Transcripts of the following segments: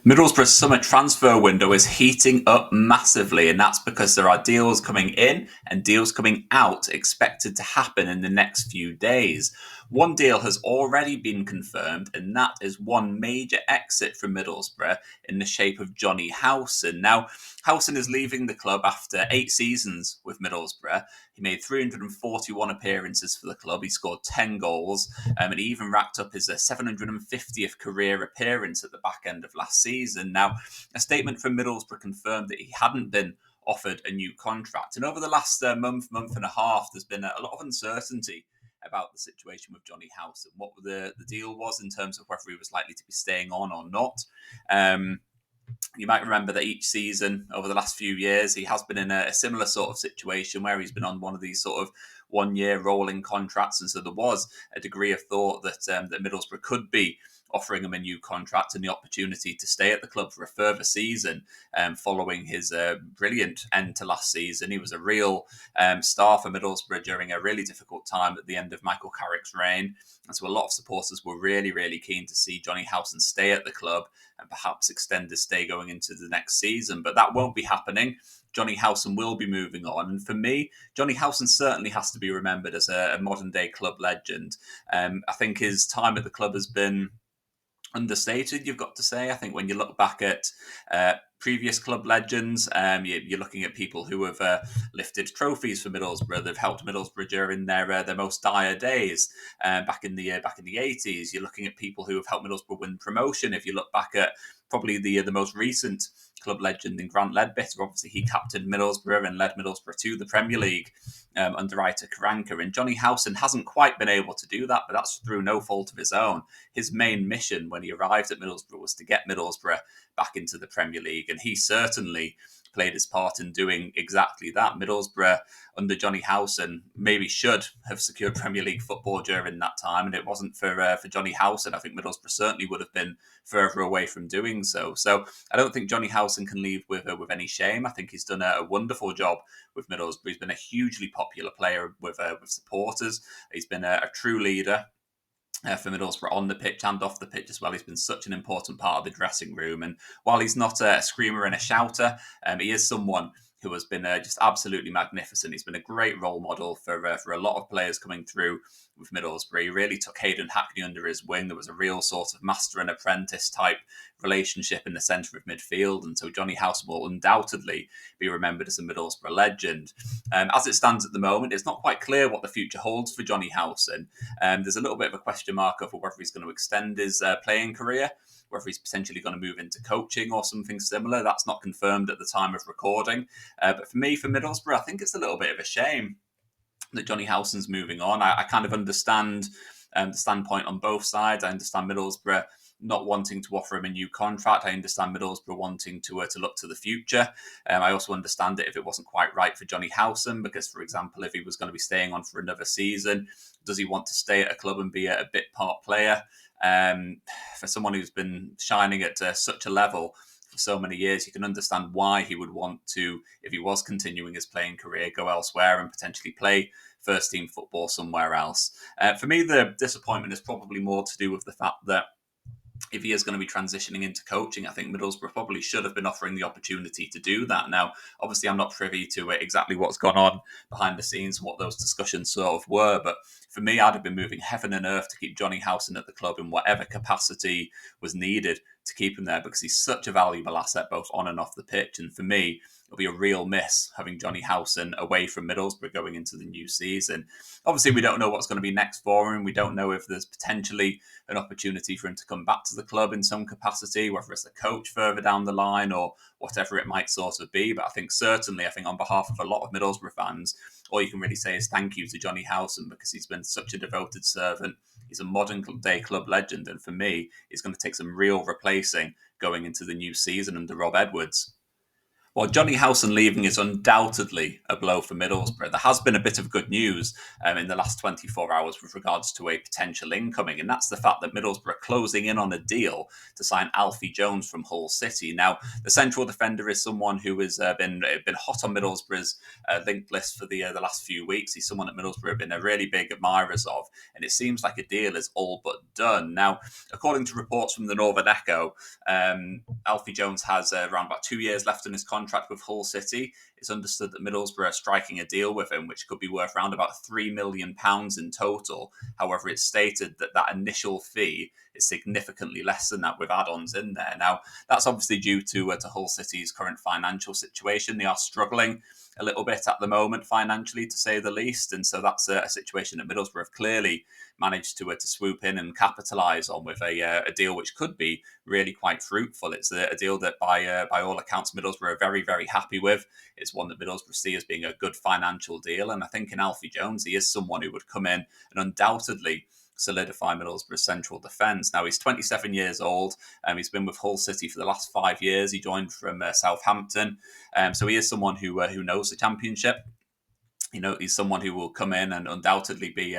Middlesbrough's summer transfer window is heating up massively, and that's because there are deals coming in and deals coming out expected to happen in the next few days. One deal has already been confirmed, and that is one major exit from Middlesbrough in the shape of Jonny Howson. Now, Howson is leaving the club after 8 seasons with Middlesbrough. He made 341 appearances for the club. He scored 10 goals, and he even racked up his 750th career appearance at the back end of last season. Now, a statement from Middlesbrough confirmed that he hadn't been offered a new contract. And over the last month and a half, there's been a lot of uncertainty about the situation with Jonny Howson, what the deal was in terms of whether he was likely to be staying on or not. Um, you might remember that each season over the last few years, he has been in a similar sort of situation where he's been on one of these sort of 1 year rolling contracts. And so there was a degree of thought that Middlesbrough could be offering him a new contract and the opportunity to stay at the club for a further season following his brilliant end to last season. He was a real star for Middlesbrough during a really difficult time at the end of Michael Carrick's reign. And so a lot of supporters were really, really keen to see Jonny Howson stay at the club and perhaps extend his stay going into the next season. But that won't be happening. Jonny Howson will be moving on. And for me, Jonny Howson certainly has to be remembered as a modern day club legend. I think his time at the club has been understated, you've got to say. I think when you look back at previous club legends, you're looking at people who have lifted trophies for Middlesbrough. They've helped Middlesbrough during their most dire days back in the 80s. You're looking at people who have helped Middlesbrough win promotion. If you look back at probably the most recent club legend in Grant Ledbetter, obviously he captained Middlesbrough and led Middlesbrough to the Premier League under Ita Karanka. And Jonny Howson hasn't quite been able to do that, but that's through no fault of his own. His main mission when he arrived at Middlesbrough was to get Middlesbrough back into the Premier League, and he certainly played his part in doing exactly that. Middlesbrough, under Jonny Howson, maybe should have secured Premier League football during that time, and it wasn't for Jonny Howson. I think Middlesbrough certainly would have been further away from doing so. So I don't think Jonny Howson can leave with any shame. I think he's done a wonderful job with Middlesbrough. He's been a hugely popular player with supporters. He's been a true leader for Middlesbrough on the pitch and off the pitch as well. He's been such an important part of the dressing room. And while he's not a screamer and a shouter, he is someone who has been just absolutely magnificent. He's been a great role model for a lot of players coming through with Middlesbrough. He really took Hayden Hackney under his wing. There was a real sort of master and apprentice type relationship in the centre of midfield. And so Jonny Howson will undoubtedly be remembered as a Middlesbrough legend. As it stands at the moment, it's not quite clear what the future holds for Jonny Howson. There's a little bit of a question mark over whether he's going to extend his playing career, whether he's potentially going to move into coaching or something similar. That's not confirmed at the time of recording. But for me, for Middlesbrough, I think it's a little bit of a shame that Jonny Howson's moving on. I kind of understand the standpoint on both sides. I understand Middlesbrough not wanting to offer him a new contract. I understand Middlesbrough wanting to look to the future. I also understand it if it wasn't quite right for Jonny Howson, because, for example, if he was going to be staying on for another season, does he want to stay at a club and be a bit part player? For someone who's been shining at such a level for so many years, you can understand why he would want to, if he was continuing his playing career, go elsewhere and potentially play first team football somewhere else. For me, the disappointment is probably more to do with the fact that if he is going to be transitioning into coaching, I think Middlesbrough probably should have been offering the opportunity to do that. Now, obviously, I'm not privy to exactly what's gone on behind the scenes, what those discussions sort of were, but for me, I'd have been moving heaven and earth to keep Jonny Howson at the club in whatever capacity was needed to keep him there, because he's such a valuable asset both on and off the pitch. And for me, it'll be a real miss having Jonny Howson away from Middlesbrough going into the new season. Obviously, we don't know what's going to be next for him. We don't know if there's potentially an opportunity for him to come back to the club in some capacity, whether it's a coach further down the line or whatever it might sort of be. But I think on behalf of a lot of Middlesbrough fans, all you can really say is thank you to Jonny Howson, because he's been such a devoted servant. He's a modern day club legend. And for me, he's going to take some real replacing going into the new season under Rob Edwards. Well, Jonny Howson leaving is undoubtedly a blow for Middlesbrough. There has been a bit of good news in the last 24 hours with regards to a potential incoming, and that's the fact that Middlesbrough are closing in on a deal to sign Alfie Jones from Hull City. Now, the central defender is someone who has been hot on Middlesbrough's linked list for the last few weeks. He's someone that Middlesbrough have been a really big admirers of, and it seems like a deal is all but done. Now, according to reports from the Northern Echo, Alfie Jones has around about 2 years left in his contract with Hull City. It's understood that Middlesbrough are striking a deal with him, which could be worth around about £3 million in total. However, it's stated that that initial fee is significantly less than that with add-ons in there. Now, that's obviously due to Hull City's current financial situation. They are struggling a little bit at the moment financially, to say the least, and so that's a situation that Middlesbrough have clearly managed to swoop in and capitalise on with a deal which could be really quite fruitful. It's a deal that by all accounts Middlesbrough are very, very happy with. It's one that Middlesbrough see as being a good financial deal, and I think in Alfie Jones he is someone who would come in and undoubtedly solidify Middlesbrough's central defence. Now, he's 27 years old. He's been with Hull City for the last 5 years. He joined from Southampton. So he is someone who knows the Championship. You know, he's someone who will come in and undoubtedly be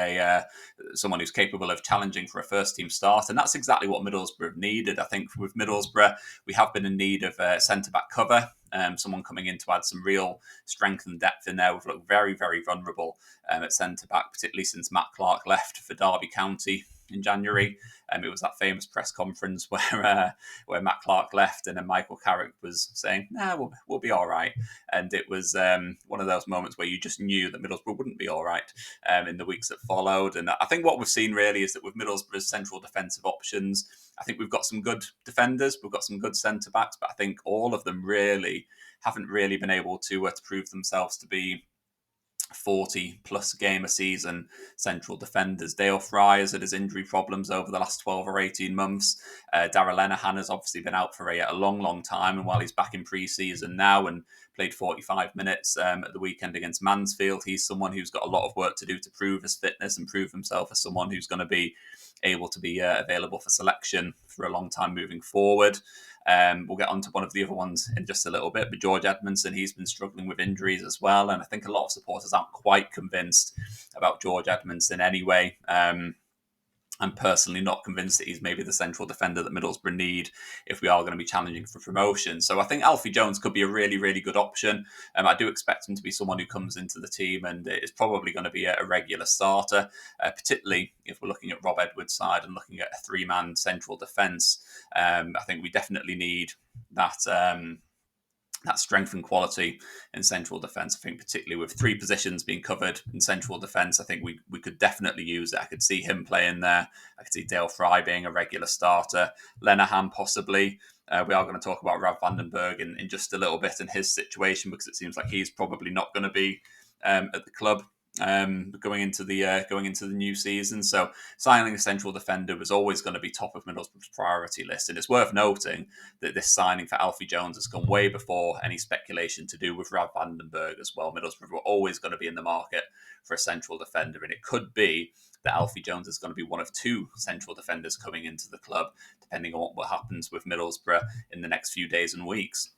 someone who's capable of challenging for a first-team start, and that's exactly what Middlesbrough have needed. I think with Middlesbrough, we have been in need of centre-back cover, someone coming in to add some real strength and depth in there. We've looked very, very vulnerable at centre-back, particularly since Matt Clark left for Derby County in January. It was that famous press conference where Matt Clark left, and then Michael Carrick was saying, "Nah, we'll be all right." And it was one of those moments where you just knew that Middlesbrough wouldn't be all right in the weeks that followed. And I think what we've seen really is that with Middlesbrough's central defensive options, I think we've got some good defenders, we've got some good centre backs, but I think all of them really haven't really been able to prove themselves to be 40 plus game a season central defenders. Dale Fry has had his injury problems over the last 12 or 18 months. Darragh Lenihan has obviously been out for a long, long time. And while he's back in pre-season now and played 45 minutes at the weekend against Mansfield, he's someone who's got a lot of work to do to prove his fitness and prove himself as someone who's going to be able to be available for selection for a long time moving forward. We'll get on to one of the other ones in just a little bit, but George Edmondson, he's been struggling with injuries as well, and I think a lot of supporters aren't quite convinced about George Edmondson anyway. I'm personally not convinced that he's maybe the central defender that Middlesbrough need if we are going to be challenging for promotion. So I think Alfie Jones could be a really, really good option. I do expect him to be someone who comes into the team and is probably going to be a regular starter, particularly if we're looking at Rob Edwards' side and looking at a three-man central defence. I think we definitely need that strength and quality in central defence. I think particularly with three positions being covered in central defence, I think we could definitely use it. I could see him playing there. I could see Dale Fry being a regular starter. Lenihan possibly. We are going to talk about Rav van den Berg in just a little bit in his situation, because it seems like he's probably not going to be at the club going into the new season. So signing a central defender was always going to be top of Middlesbrough's priority list, and it's worth noting that this signing for Alfie Jones has come way before any speculation to do with Rav van den Berg as well. Middlesbrough were always going to be in the market for a central defender, and it could be that Alfie Jones is going to be one of two central defenders coming into the club, depending on what happens with Middlesbrough in the next few days and weeks.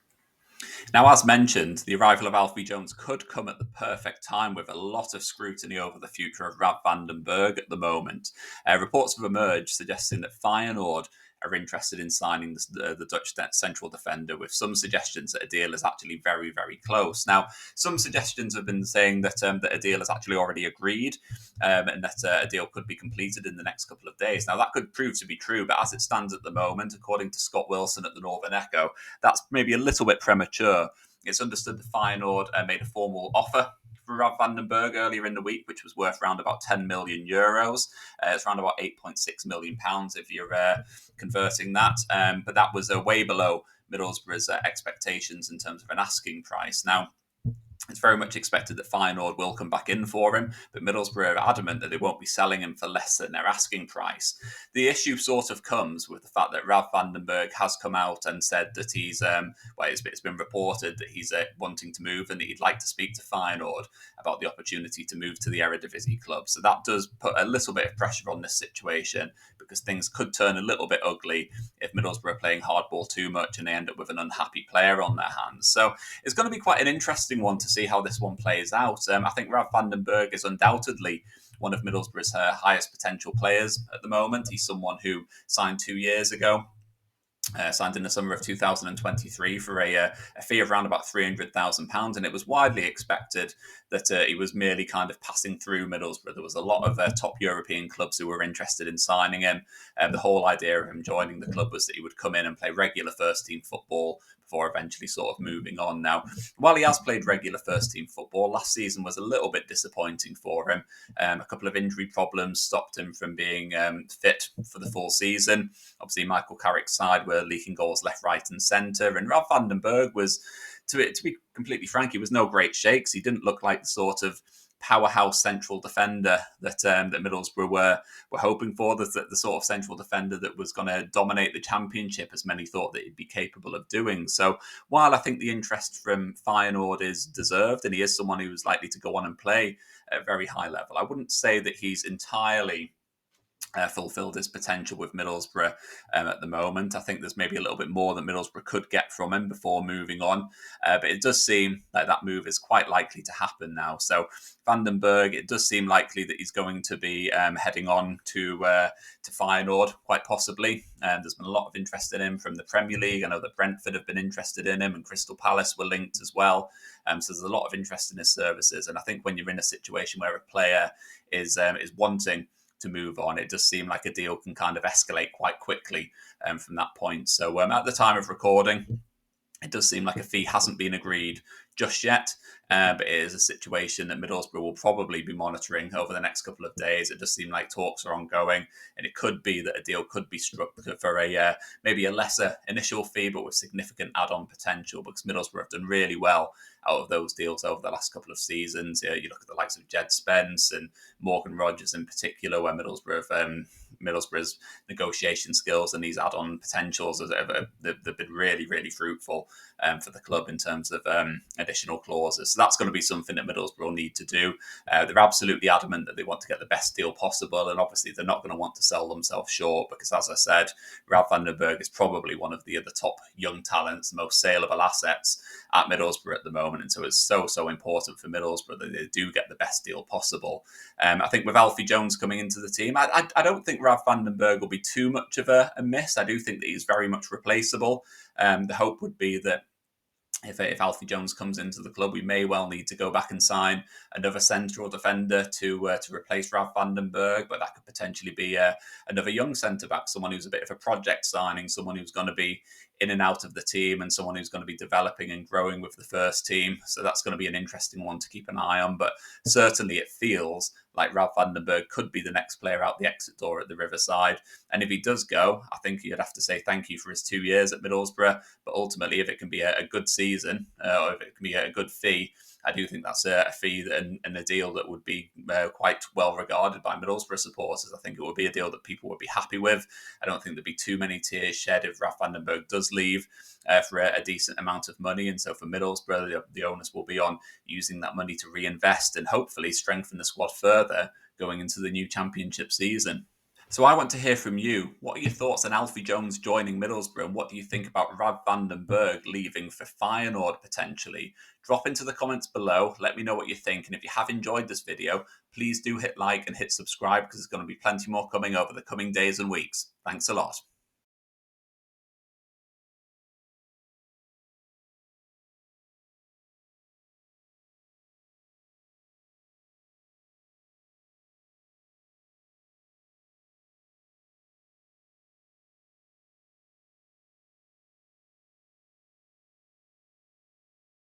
Now, as mentioned, the arrival of Alfie Jones could come at the perfect time, with a lot of scrutiny over the future of Rav van den Berg at the moment. Reports have emerged suggesting that Feyenoord are interested in signing the Dutch central defender, with some suggestions that a deal is actually very, very close. Now, some suggestions have been saying that a deal is actually already agreed, and that a deal could be completed in the next couple of days. Now, that could prove to be true, but as it stands at the moment, according to Scott Wilson at the Northern Echo, that's maybe a little bit premature. It's understood that Feyenoord made a formal offer for Rav van den Berg earlier in the week, which was worth around about €10 million. It's around about £8.6 million if you're converting that. But that was way below Middlesbrough's expectations in terms of an asking price. Now, It's very much expected that Feyenoord will come back in for him, but Middlesbrough are adamant that they won't be selling him for less than their asking price. The issue sort of comes with the fact that Rav van den Berg has come out and said that it's been reported that he's wanting to move and that he'd like to speak to Feyenoord about the opportunity to move to the Eredivisie club. So that does put a little bit of pressure on this situation, because things could turn a little bit ugly if Middlesbrough are playing hardball too much and they end up with an unhappy player on their hands. So it's going to be quite an interesting one to see how this one plays out. I think Rav van den Berg is undoubtedly one of Middlesbrough's highest potential players at the moment. He's someone who signed 2 years ago. Signed in the summer of 2023 for a fee of around about £300,000, and it was widely expected that he was merely kind of passing through Middlesbrough. There was a lot of top European clubs who were interested in signing him. The whole idea of him joining the club was that he would come in and play regular first team football before eventually sort of moving on. Now, while he has played regular first team football, last season was a little bit disappointing for him. A couple of injury problems stopped him from being fit for the full season. Obviously, Michael Carrick's side were leaking goals left, right, and centre, and Rav van den Berg was, to be completely frank, he was no great shakes. He didn't look like the sort of powerhouse central defender that Middlesbrough were hoping for, the sort of central defender that was going to dominate the Championship, as many thought that he'd be capable of doing. So while I think the interest from Feyenoord is deserved, and he is someone who is likely to go on and play at a very high level, I wouldn't say that he's entirely fulfilled his potential with Middlesbrough at the moment. I think there's maybe a little bit more that Middlesbrough could get from him before moving on, but it does seem like that move is quite likely to happen now. So Van den Berg, it does seem likely that he's going to be heading on to Feyenoord, quite possibly. There's been a lot of interest in him from the Premier League. I know that Brentford have been interested in him, and Crystal Palace were linked as well. So there's a lot of interest in his services, and I think when you're in a situation where a player is wanting to move on, it does seem like a deal can kind of escalate quite quickly from that point. So at the time of recording, it does seem like a fee hasn't been agreed just yet, but it is a situation that Middlesbrough will probably be monitoring over the next couple of days. It does seem like talks are ongoing, and it could be that a deal could be struck for a maybe a lesser initial fee, but with significant add-on potential, because Middlesbrough have done really well out of those deals over the last couple of seasons. You look at the likes of Jed Spence and Morgan Rogers in particular, where Middlesbrough's negotiation skills and these add-on potentials they've been really, really fruitful for the club in terms of additional clauses. So that's going to be something that Middlesbrough need to do. They're absolutely adamant that they want to get the best deal possible, and obviously they're not going to want to sell themselves short, because, as I said, Rav van den Berg is probably one of the other top young talents, the most saleable assets at Middlesbrough at the moment, and so it's so important for Middlesbrough that they do get the best deal possible. I think with Alfie Jones coming into the team, I don't think Rav van den Berg will be too much of a miss. I do think that he's very much replaceable. The hope would be that if Alfie Jones comes into the club, we may well need to go back and sign another central defender to replace Rav van den Berg, but that could potentially be another young centre-back, someone who's a bit of a project signing, someone who's going to be in and out of the team, and someone who's going to be developing and growing with the first team. So that's going to be an interesting one to keep an eye on, but certainly it feels like Rav van den Berg could be the next player out the exit door at the Riverside. And if he does go, I think you'd have to say thank you for his 2 years at Middlesbrough. But ultimately, if it can be a good season, or if it can be a good fee, I do think that's a fee and a deal that would be quite well regarded by Middlesbrough supporters. I think it would be a deal that people would be happy with. I don't think there'd be too many tears shed if Rav van den Berg does leave for a decent amount of money. And so for Middlesbrough, the onus will be on using that money to reinvest and hopefully strengthen the squad further going into the new Championship season. So I want to hear from you. What are your thoughts on Alfie Jones joining Middlesbrough, and what do you think about Rav van den Berg leaving for Feyenoord potentially? Drop into the comments below. Let me know what you think. And if you have enjoyed this video, please do hit like and hit subscribe, because there's going to be plenty more coming over the coming days and weeks. Thanks a lot.